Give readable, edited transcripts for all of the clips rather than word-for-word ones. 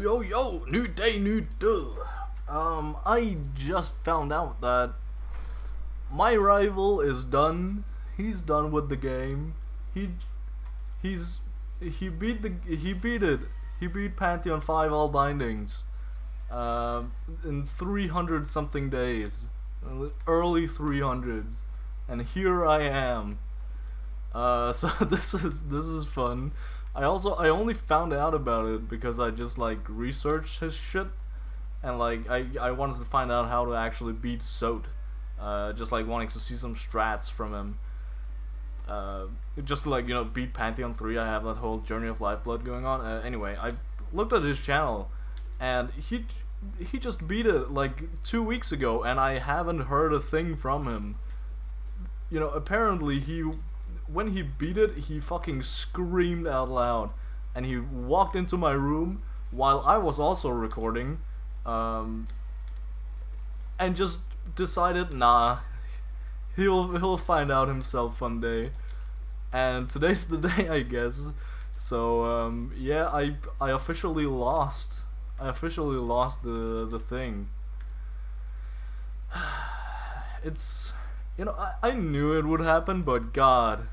Yo, new day, new do. I just found out that my rival is done. He's done with the game. He beat it. He beat Pantheon 5 all bindings. In 300 something days. Early 300s. And here I am. So this is fun. I only found out about it because I just like researched his shit, and like I wanted to find out how to actually beat Sot. Just like wanting to see some strats from him. Just to, like, beat Pantheon 3. I have that whole Journey of Lifeblood going on. Anyway, I looked at his channel, and he just beat it like 2 weeks ago, and I haven't heard a thing from him. Apparently when he beat it, he fucking screamed out loud, and he walked into my room while I was also recording, and just decided, nah, he'll find out himself one day, and today's the day, I guess. So yeah, I officially lost. I officially lost the thing. It's, I knew it would happen, but God,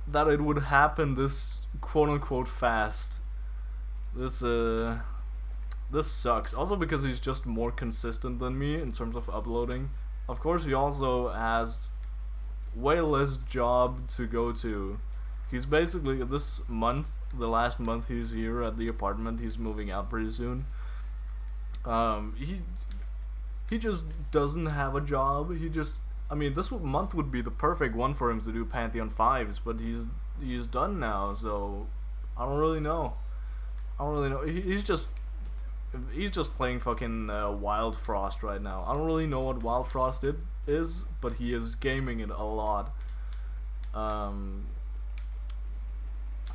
that it would happen this quote-unquote fast. This sucks. Also because he's just more consistent than me in terms of uploading. Of course, he also has way less job to go to. He's basically, this month, the last month he's here at the apartment, he's moving out pretty soon. He just doesn't have a job. This month would be the perfect one for him to do Pantheon 5s, but he's done now, so I don't really know. He's just playing fucking Wild Frost right now. I don't really know what Wild Frost is, but he is gaming it a lot.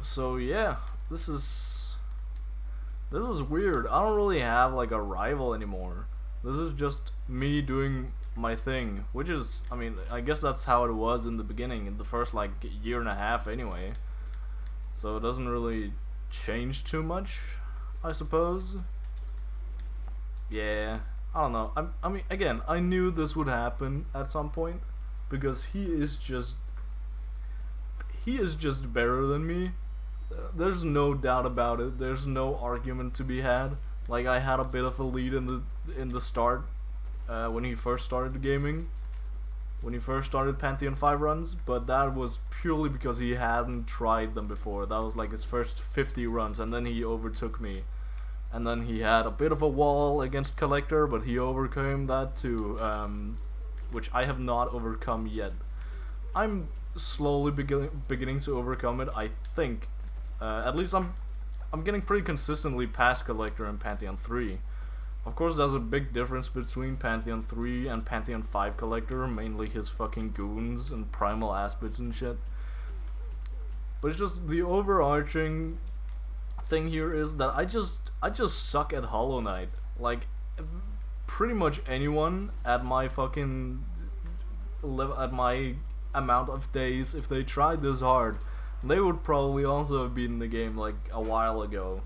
So yeah, this is weird. I don't really have like a rival anymore. This is just me doing my thing, which is, I guess that's how it was in the beginning, in the first like year and a half anyway. So it doesn't really change too much, I suppose. Yeah, I don't know. Again, I knew this would happen at some point because he is just better than me. There's no doubt about it. There's no argument to be had. Like, I had a bit of a lead in the start, when he first started gaming, when he first started Pantheon 5 runs, but that was purely because he hadn't tried them before. That was like his first 50 runs, and then he overtook me. And then he had a bit of a wall against Collector, but he overcame that too, which I have not overcome yet. I'm slowly beginning to overcome it, I think. At least I'm getting pretty consistently past Collector in Pantheon 3. Of course, there's a big difference between Pantheon 3 and Pantheon 5 Collector, mainly his fucking goons and primal aspects and shit. But it's just, the overarching thing here is that I just suck at Hollow Knight. Like, pretty much anyone at my fucking at my amount of days, if they tried this hard, they would probably also have beaten the game like a while ago.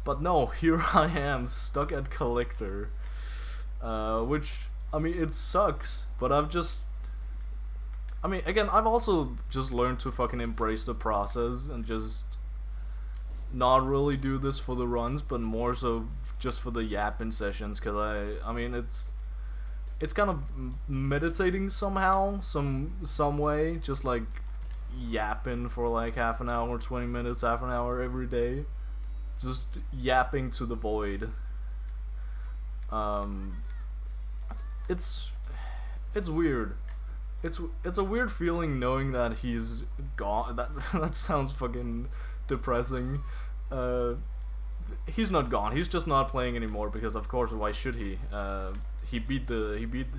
But no, here I am, stuck at Collector. Which, it sucks, but again, I've also just learned to fucking embrace the process and just not really do this for the runs, but more so just for the yapping sessions, because it's kind of meditating somehow, some way, just like yapping for like half an hour, 20 minutes, half an hour every day. Just yapping to the void. It's weird. It's a weird feeling knowing that he's gone. That sounds fucking depressing. He's not gone. He's just not playing anymore because, of course, why should he? He beat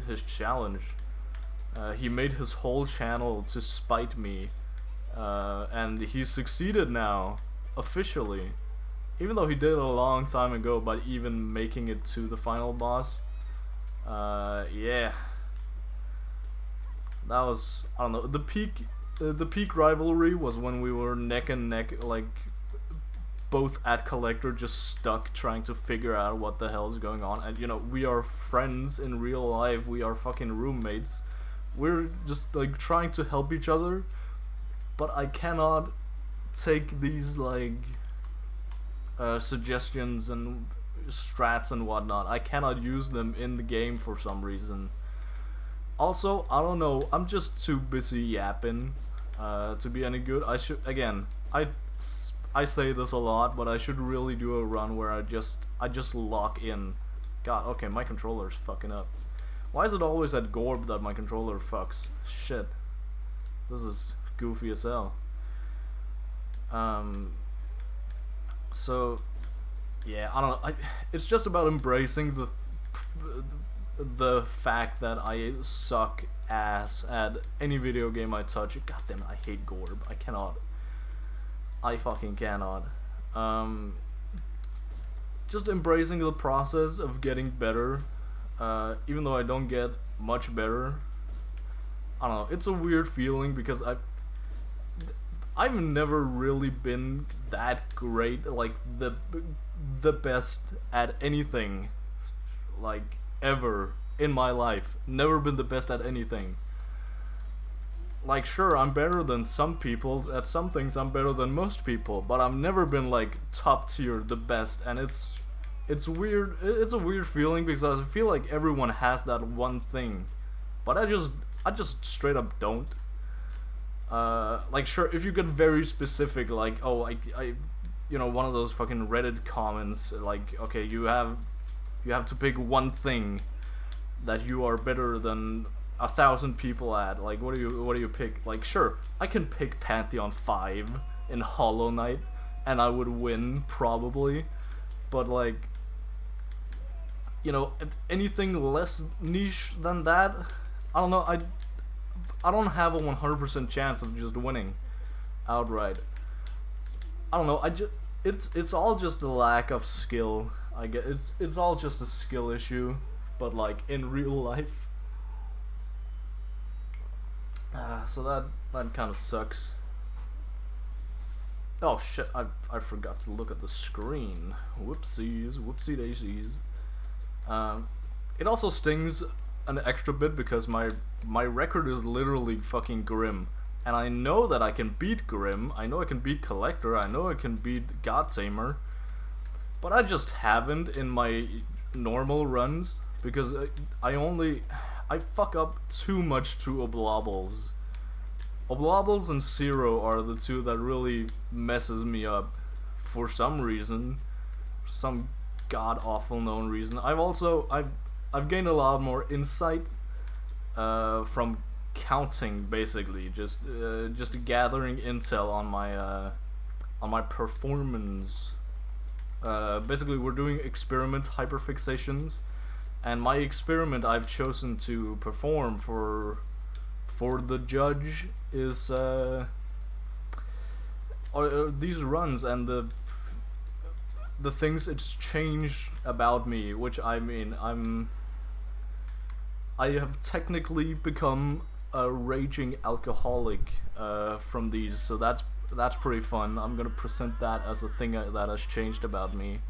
his challenge. He made his whole channel to spite me, and he succeeded now, officially. Even though he did it a long time ago by even making it to the final boss. Yeah. That was, I don't know, the peak rivalry was when we were neck and neck, like both at Collector, just stuck trying to figure out what the hell is going on. And you know, we are friends in real life. We are fucking roommates. We're just like trying to help each other, but I cannot take these like suggestions and strats and whatnot. I cannot use them in the game for some reason. Also, I don't know, I'm just too busy yapping to be any good. I should, again, I say this a lot, but I should really do a run where I just lock in. God, okay, my controller's fucking up. Why is it always at Gorb that my controller fucks? Shit. This is goofy as hell. So yeah, I don't know. It's just about embracing the fact that I suck ass at any video game I touch. God damn it, I hate Gorb. I cannot. I fucking cannot. Just embracing the process of getting better, even though I don't get much better. I don't know. It's a weird feeling because I've never really been that great, like the best at anything, like ever in my life. Never been the best at anything. Like, sure, I'm better than some people at some things. I'm better than most people, but I've never been like top tier, the best. And it's weird. It's a weird feeling because I feel like everyone has that one thing, but I just straight up don't. Like, sure, if you get very specific, like, oh, I you know, one of those fucking Reddit comments, like, okay, you have to pick one thing that you are better than 1,000 people at. Like, what do you pick? Like, sure, I can pick Pantheon 5 in Hollow Knight, and I would win probably, but like, you know, anything less niche than that, I don't know. I don't have a 100% chance of just winning outright. I don't know. It's all just a lack of skill. I guess it's all just a skill issue, but like in real life. So that kind of sucks. Oh shit! I forgot to look at the screen. Whoopsies, whoopsie daisies. It also stings an extra bit because my record is literally fucking Grimm, and I know that I can beat Grimm. I know I can beat Collector. I know I can beat God Tamer, but I just haven't in my normal runs because I fuck up too much to Oblobbles. Oblobbles and Zero are the two that really messes me up for some reason, some god awful known reason. I've gained a lot more insight from counting, basically, just gathering intel on my performance. Basically, we're doing experiment hyperfixations, and my experiment I've chosen to perform for the judge is these runs and the things it's changed about me, which I mean, I have technically become a raging alcoholic from these, so that's pretty fun. I'm gonna present that as a thing that has changed about me.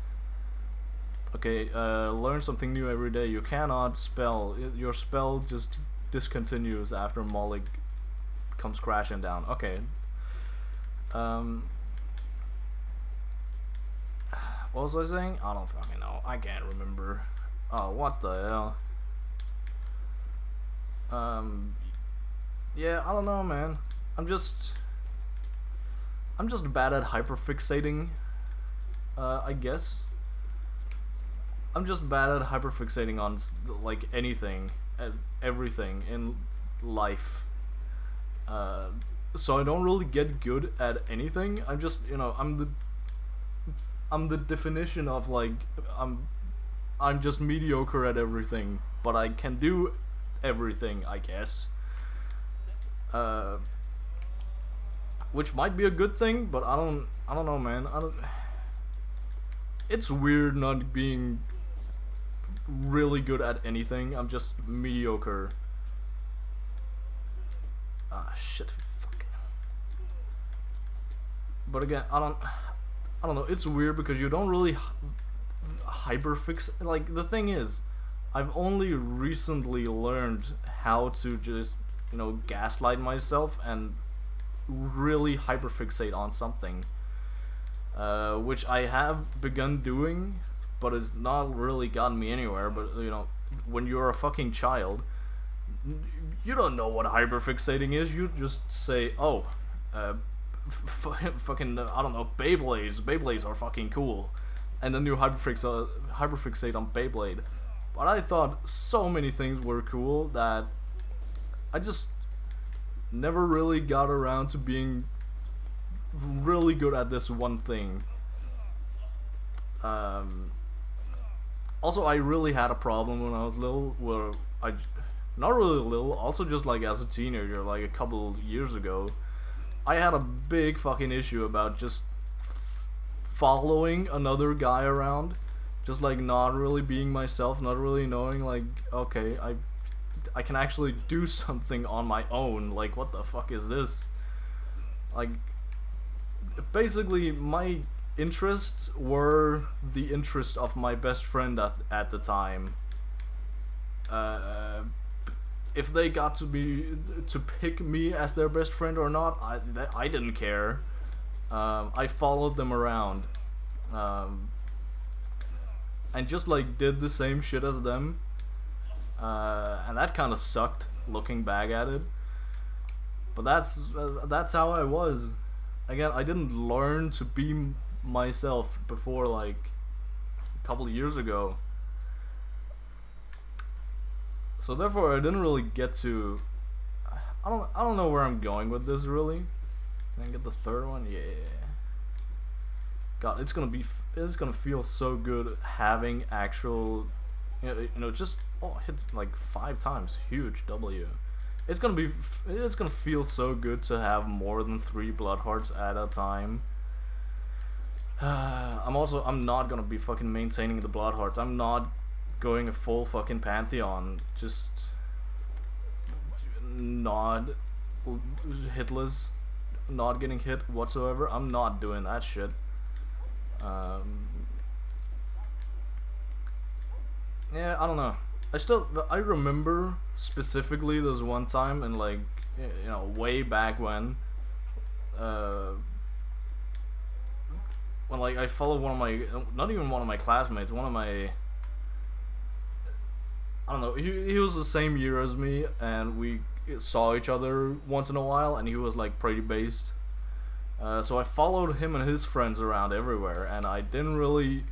Okay, learn something new every day. You cannot spell. Your spell just discontinues after Molly comes crashing down. Okay. What was I saying? I don't fucking know. I can't remember. Oh, what the hell? Yeah, I don't know, man. I'm just bad at hyperfixating. I guess. I'm just bad at hyperfixating on like anything, everything in life. So I don't really get good at anything. I'm just, you know, I'm the definition of like I'm just mediocre at everything, but I can do everything, I guess. Which might be a good thing, but I don't know, man. It's weird not being really good at anything. I'm just mediocre. Ah, shit. Fuck. But again, I don't know. It's weird because you don't really hyperfix. Like the thing is, I've only recently learned how to just gaslight myself and really hyperfixate on something, which I have begun doing, but it's not really gotten me anywhere. But when you're a fucking child, you don't know what hyperfixating is. You just say, oh, fucking, I don't know, Beyblades. Beyblades are fucking cool. And then you hyperfixate on Beyblade. But I thought so many things were cool that I just never really got around to being really good at this one thing. Also, I really had a problem when I was little, where not really little, also just like as a teenager, like a couple years ago, I had a big fucking issue about just following another guy around, just like not really being myself, not really knowing like, okay, I can actually do something on my own. Like, what the fuck is this? Like, basically my interests were the interest of my best friend at the time. If they got to pick me as their best friend or not, I didn't care. I followed them around, and just like did the same shit as them, and that kind of sucked looking back at it. But that's how I was. Again, I didn't learn to be myself before like a couple of years ago. So therefore, I didn't really get to. I don't know where I'm going with this really. Can I get the third one? Yeah. God, it's gonna feel so good having actual, just hit like 5 times, huge W. It's gonna feel so good to have more than 3 blood hearts at a time. I'm not gonna be fucking maintaining the blood hearts. I'm not going a full fucking Pantheon, just not hitless, not getting hit whatsoever. I'm not doing that shit. Yeah, I don't know. I remember specifically this one time, and like, way back when like I followed one of my, not even one of my classmates, one of my, I don't know, he was the same year as me, and we saw each other once in a while, and he was like pretty based. So I followed him and his friends around everywhere, and I didn't really,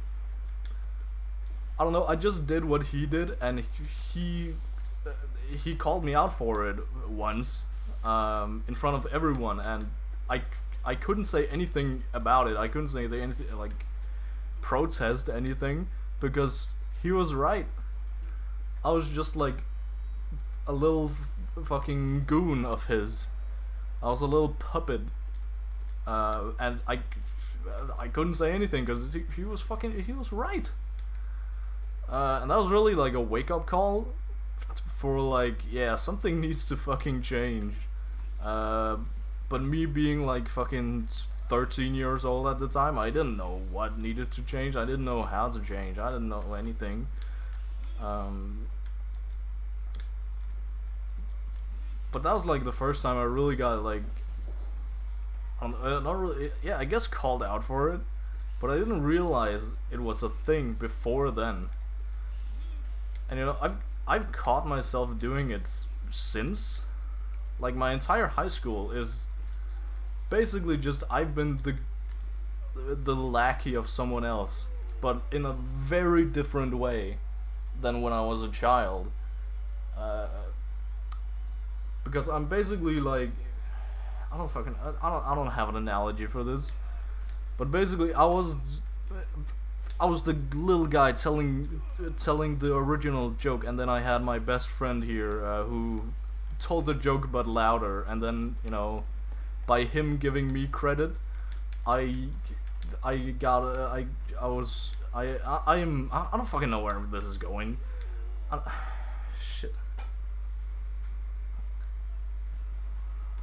I don't know, I just did what he did, and he called me out for it once, in front of everyone, and I couldn't say anything about it. I couldn't say anything, like, protest anything, because he was right. I was just like a little fucking goon of his. I was a little puppet, and I couldn't say anything because he was right. And that was really like a wake up call for like, yeah, something needs to fucking change. But me being like fucking 13 years old at the time, I didn't know what needed to change. I didn't know how to change. I didn't know anything. But that was like the first time I really got like, not really, yeah, I guess called out for it, but I didn't realize it was a thing before then. And I've caught myself doing it since. Like, my entire high school is basically just I've been the lackey of someone else, but in a very different way than when I was a child. Because I'm basically like, I don't have an analogy for this, but basically I was the little guy telling the original joke, and then I had my best friend here who told the joke but louder, and then by him giving me credit, I don't fucking know where this is going. Shit.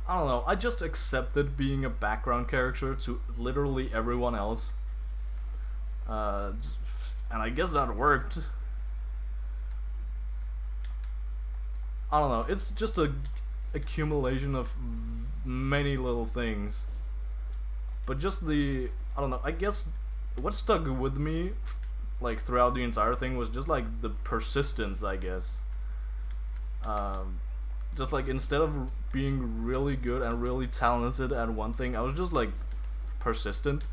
I don't know, I just accepted being a background character to literally everyone else. uh, and I guess that worked. I don't know. It's just a accumulation of many little things, but just I don't know. I guess what stuck with me, like throughout the entire thing, was just like the persistence. I guess. Just like instead of being really good and really talented at one thing, I was just like persistent.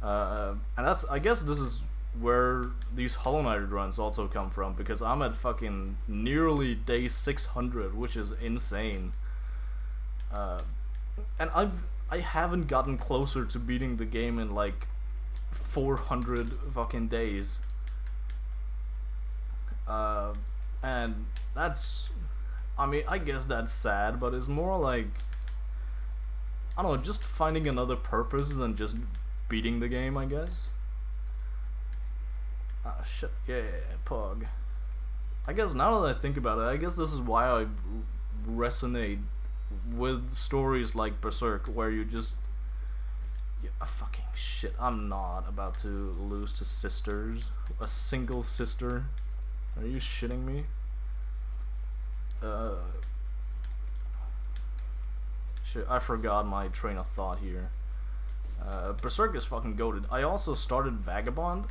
And I guess this is where these Hollow Knight runs also come from, because I'm at fucking nearly day 600, which is insane. And I haven't gotten closer to beating the game in like 400 fucking days. And that's, I mean, I guess that's sad, but it's more like, I don't know, just finding another purpose than just beating the game, I guess. Ah, shit, yeah, Pug. I guess now that I think about it, I guess this is why I resonate with stories like Berserk, where you just... Yeah, fucking shit, I'm not about to lose to sisters. A single sister. Are you shitting me? Shit, I forgot my train of thought here. Berserk is fucking goated. I also started Vagabond,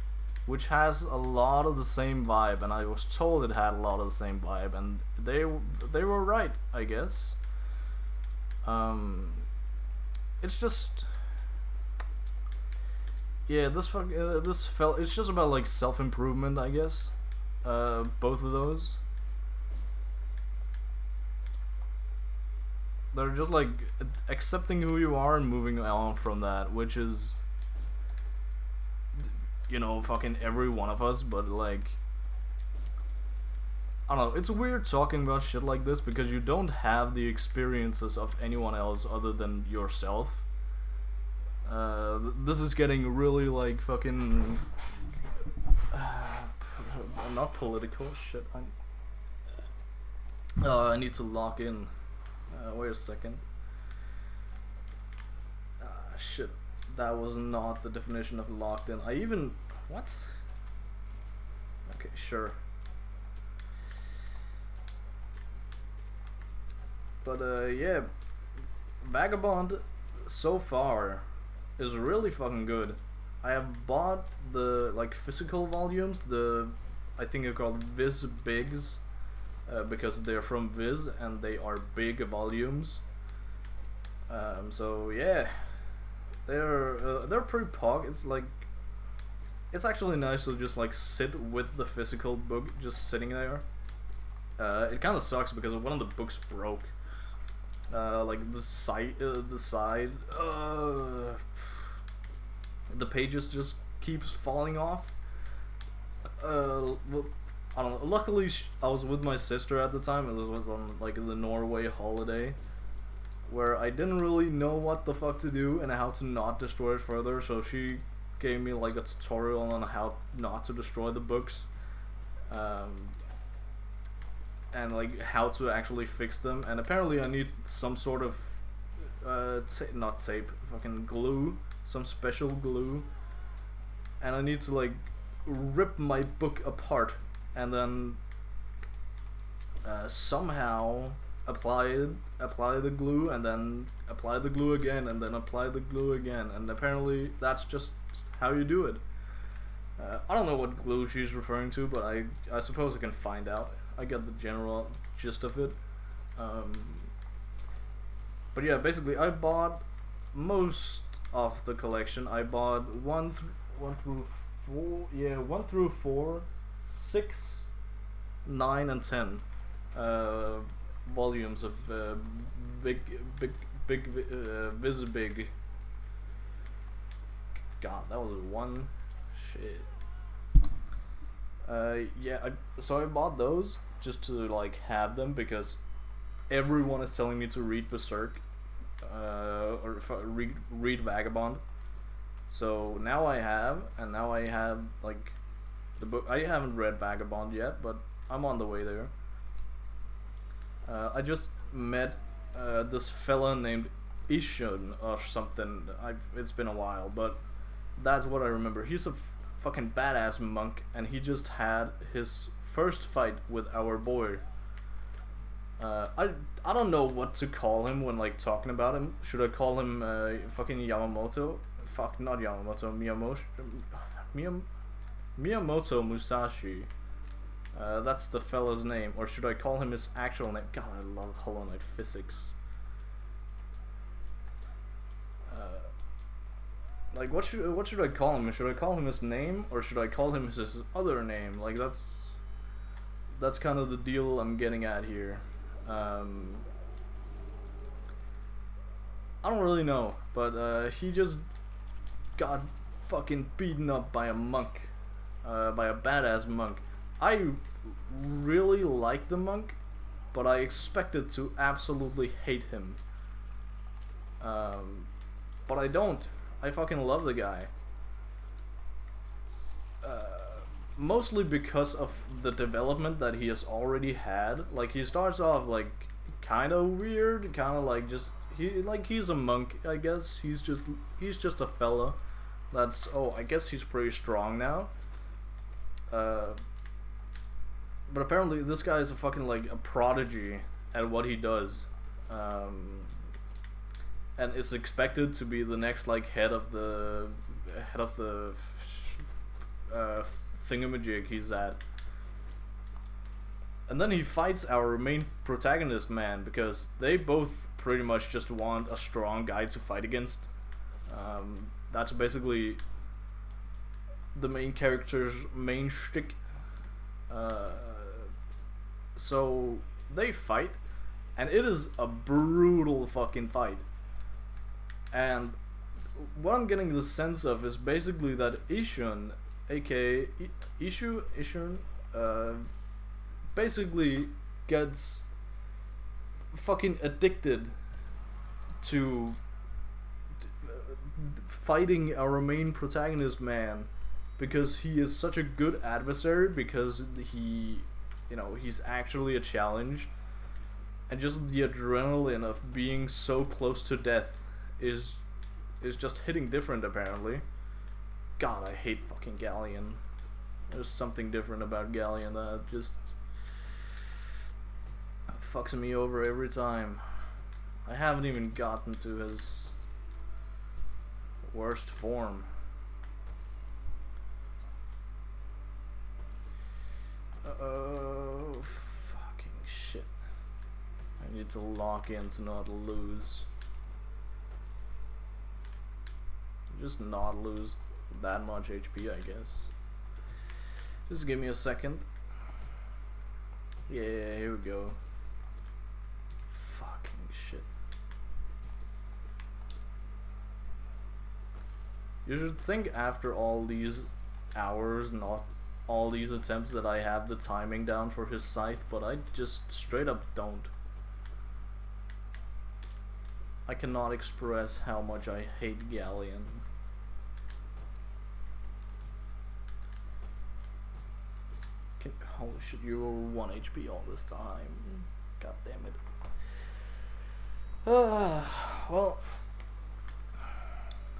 which has a lot of the same vibe, and I was told it had a lot of the same vibe, and they were right, I guess. It's just, yeah, it's just about like self-improvement, I guess. Both of those. They're just like accepting who you are and moving on from that, which is, you know, fucking every one of us, but like, I don't know, it's weird talking about shit like this because you don't have the experiences of anyone else other than yourself. This is getting really like fucking not political shit. I need to lock in. Wait a second. Shit, that was not the definition of locked in. What? Okay, sure. But yeah, Vagabond so far is really fucking good. I have bought the like physical volumes, I think they're called Viz Bigs, because they're from Viz and they are big volumes. So yeah, they're pretty pog. It's actually nice to just like sit with the physical book just sitting there. It kind of sucks because one of the books broke. Like the side, the pages just keeps falling off. Well, I don't know. Luckily, I was with my sister at the time. It was on like the Norway holiday, where I didn't really know what the fuck to do and how to not destroy it further. So she gave me like a tutorial on how not to destroy the books, and like how to actually fix them. And apparently, I need some sort of not tape, fucking glue, some special glue, and I need to like rip my book apart and then somehow apply the glue, and then apply the glue again, and then apply the glue again, and apparently that's just how you do it. I don't know what glue she's referring to, but I suppose I can find out. I get the general gist of it. But yeah, basically I bought most of the collection. I bought 1 through 4, 6, 9, and 10 volumes of big Viz Big. God, that was one shit. Yeah, so I bought those just to like have them because everyone is telling me to read Berserk, or read Vagabond. So now I have, and now I have like the book. I haven't read Vagabond yet, but I'm on the way there. I just met this fella named Ishun or something. It's been a while, but that's what I remember. He's a fucking badass monk, and he just had his first fight with our boy. I don't know what to call him when like talking about him. Should I call him fucking Yamamoto? Fuck, not Yamamoto. Miyamoto Musashi. That's the fella's name, or should I call him his actual name? God, I love Hollow Knight physics. Like, what should I call him? Should I call him his name, or should I call him his other name? Like, that's kind of the deal I'm getting at here. I don't really know, but he just got fucking beaten up by a monk, by a badass monk. I really like the monk, but I expected to absolutely hate him. But I don't. I fucking love the guy. Mostly because of the development that he has already had. Like, he starts off like kind of weird, kind of like just he's a monk, I guess. He's just a fella that's, oh, I guess he's pretty strong now. But apparently this guy is a fucking like a prodigy at what he does. And is expected to be the next like head of the thingamajig he's at. And then he fights our main protagonist man, because they both pretty much just want a strong guy to fight against. That's basically the main character's main shtick. So they fight, and it is a brutal fucking fight. And what I'm getting the sense of is basically that Ishun, aka Ishun, basically gets fucking addicted to fighting our main protagonist man, because he is such a good adversary, because he, you know, he's actually a challenge, and just the adrenaline of being so close to death is just hitting different, apparently. God, I hate fucking Galleon. There's something different about Galleon that just fucks me over every time. I haven't even gotten to his worst form. Oh, fucking shit. I need to lock in to not lose. Just not lose that much HP, I guess. Just give me a second. Yeah, here we go. Fucking shit. You should think after all these hours, not all these attempts, that I have the timing down for his scythe, but I just straight up don't. I cannot express how much I hate Galleon. Holy shit, you were 1 HP all this time. God damn it. Well,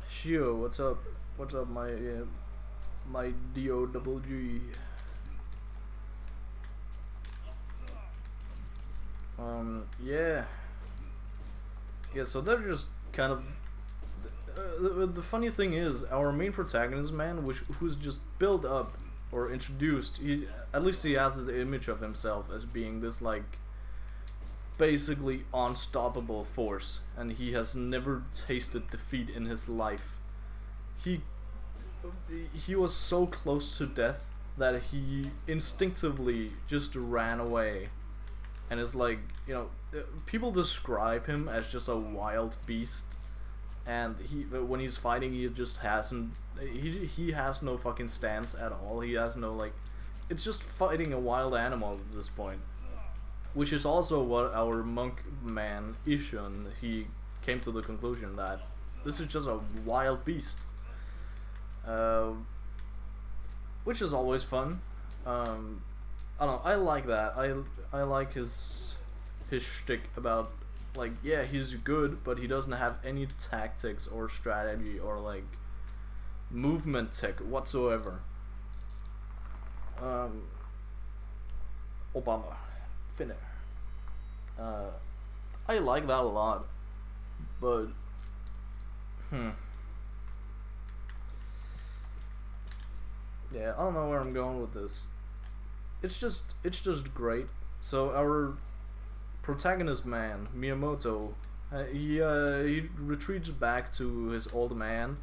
Shio, what's up? What's up, my DOWG? Yeah. Yeah, so they're just kind of... the funny thing is, our main protagonist, man, who's just built up or introduced, at least he has his image of himself as being this like basically unstoppable force, and he has never tasted defeat in his life. He was so close to death that he instinctively just ran away, and it's like, you know, people describe him as just a wild beast, and when he's fighting, he just hasn't. He has no fucking stance at all. He has no, like, it's just fighting a wild animal at this point. Which is also what our monk man, Ishun, he came to the conclusion that this is just a wild beast. Which is always fun. I don't know, I like that. I like his shtick about, like, yeah, he's good, but he doesn't have any tactics or strategy or, like, movement tech whatsoever. Obama, Finnair. I like that a lot, but yeah, I don't know where I'm going with this. It's just great. So our protagonist man, Miyamoto, he retreats back to his old man,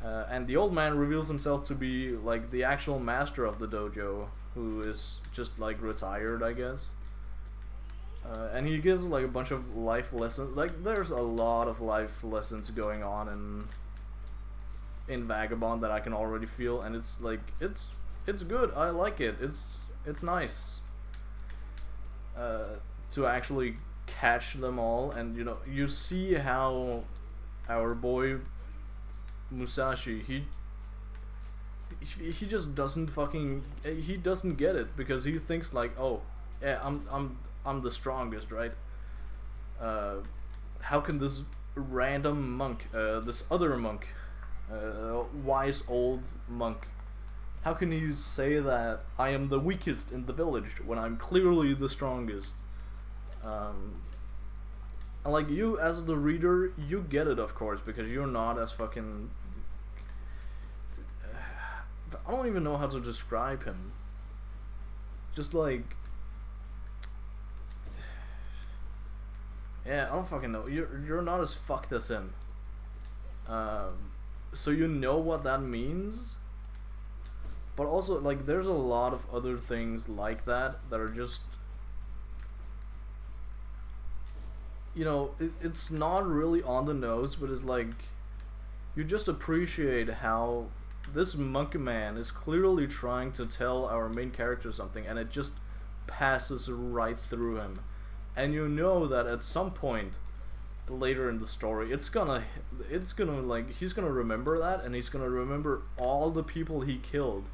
and the old man reveals himself to be like the actual master of the dojo, who is just like retired, I guess. And he gives like a bunch of life lessons. Like there's a lot of life lessons going on in Vagabond that I can already feel, and it's like it's good. I like it. It's nice to actually catch them all, and you know, you see how our boy Musashi, he just doesn't fucking, he doesn't get it, because he thinks like, oh yeah, I'm the strongest, right? How can this random monk, this other monk, wise old monk, how can you say that I am the weakest in the village when I'm clearly the strongest? And like, you as the reader, you get it, of course, because you're not as fucking... I don't even know how to describe him. Just like... yeah, I don't fucking know. You're not as fucked as him. So you know what that means. But also, like, there's a lot of other things like that are just... you know, it's not really on the nose, but it's like... you just appreciate how this monkey man is clearly trying to tell our main character something, and it just passes right through him. And you know that at some point later in the story, it's gonna like, he's gonna remember that, and he's gonna remember all the people he killed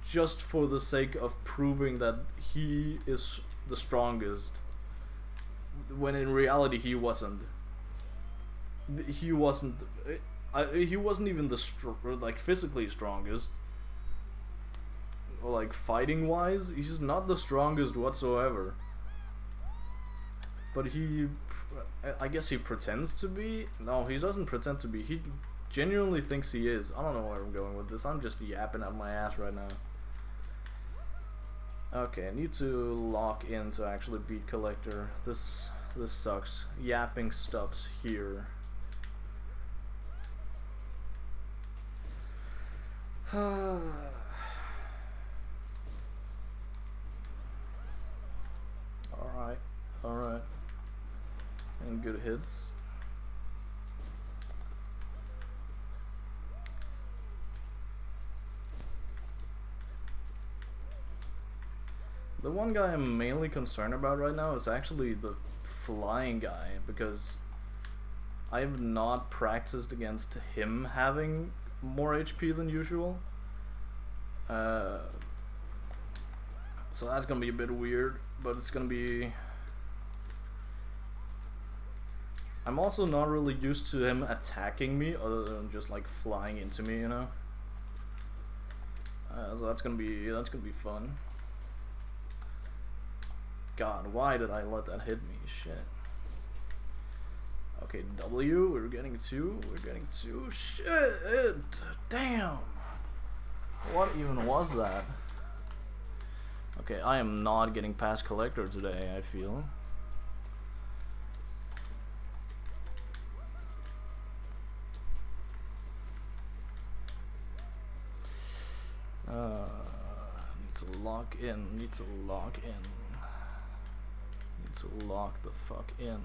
just for the sake of proving that he is the strongest, when in reality he wasn't. He wasn't even the like physically strongest, or like fighting wise, he's not the strongest whatsoever. But I guess he pretends to be. No, he doesn't pretend to be. He genuinely thinks he is. I don't know where I'm going with this. I'm just yapping out my ass right now. Okay, I need to lock in to actually beat Collector. This sucks. Yapping stops here. Alright. And good hits. The one guy I'm mainly concerned about right now is actually the flying guy, because I have not practiced against him having more HP than usual. So that's gonna be a bit weird, but it's gonna be... I'm also not really used to him attacking me, other than just like flying into me, you know. So that's gonna be fun. God, why did I let that hit me? Shit. Okay, W, we're getting two. Shit, damn. What even was that? Okay, I am not getting past Collector today, I feel. Need to lock in, need to lock the fuck in.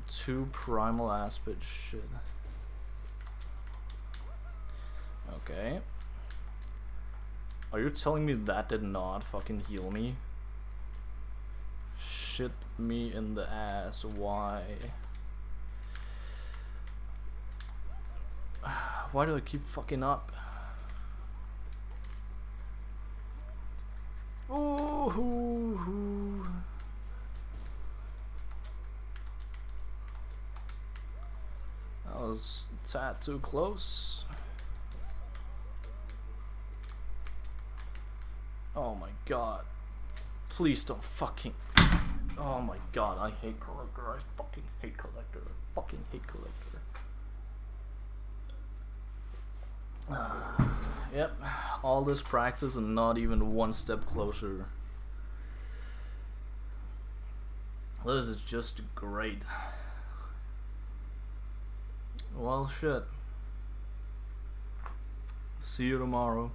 Two primal aspect shit. Okay. Are you telling me that did not fucking heal me? Shit me in the ass, why? Why do I keep fucking up? Ooh. That was tad too close. Oh my god. Please don't fucking... Oh my god, I hate Collector. I fucking hate Collector. I fucking hate Collector. Yep, all this practice and not even one step closer. This is just great. Well, shit. See you tomorrow.